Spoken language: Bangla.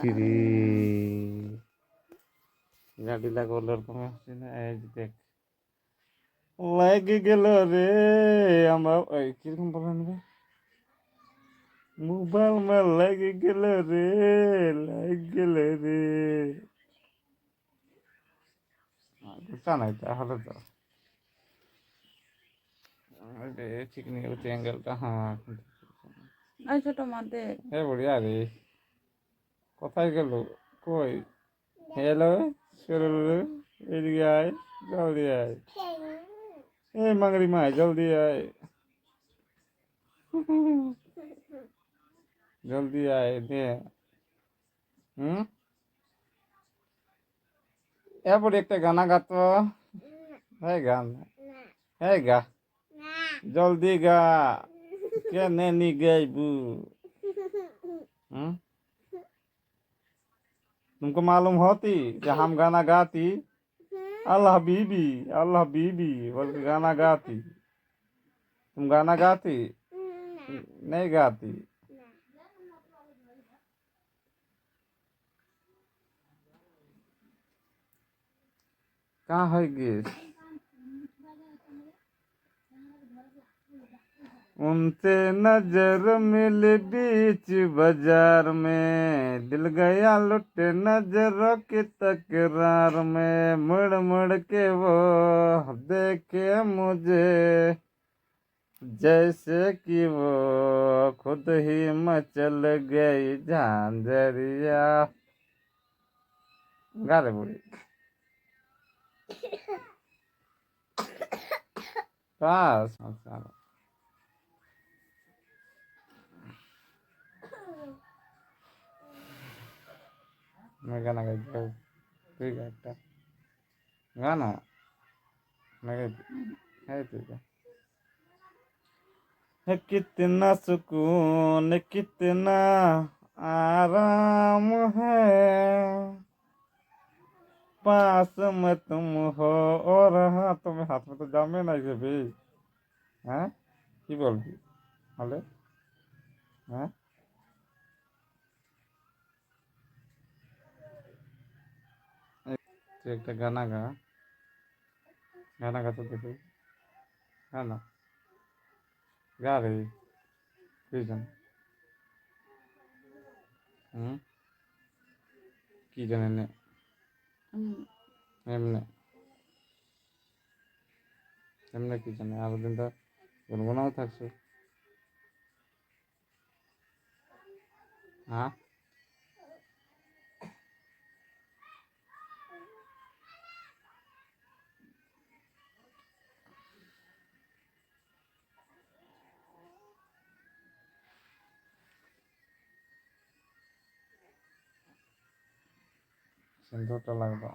তিরি গাড়ি লাগলো ওরকম আসছে না, এই যে দেখ লাগে গেল রে আমার ওই কিরকম বলেন রে, মোবাইল মা লাগে গেল রে, লাগে গেল রে, বুঝছা নাই তাহলে তো ঠিক নিয়ে গেছে অ্যাঙ্গেলটা, হ্যাঁ ওই ছোট মা দেখ। এ বড়িয়া রে, কোথায় গেল, কই হ্যালো সরল, এদিকে আয়, জলদি আয়, এই মাংরি মায় জলদি আয়, জলদি আয় দে। হুম, এরপরে একটা গানা গাতো, হ্যাঁ গান, হ্যাঁ গা, জলদি গা, কেনে নি गाइबू। तुमको मालूम होती कि हम गाना गाती, अल्लाह बीबी, अल्लाह बीबी बोल के गाना गाती, तुम गाना गाती नहीं गाती। कहाँ है गिस, उनसे नजर मिली बीच बाजार में, दिल गया लुट नजरों की तकरार में, मुड़ मुड़ के वो देखे मुझे जैसे कि वो खुद ही मचल गई झांझरिया। गा रे बुढ़ी, बस मैं गाना गाइते हूँ, তুই গা একটা গানা, मैं है তুই গা। है कितना सुकून कितना आराम है, पास में तुम हो और हाथ में तो जामे ना যে ভাই, হ্যাঁ কি বলবি হলে, হ্যাঁ তুই একটা গানা গা, গানা গা তো দেখি, গানা গা রে, তুই জান, হুম কি জানে নে, এমনে এমনে কি জানে, আরো দিন তো গুনগুনাও থাকছে, হ্যাঁ সিন্দুরটা লাগবে।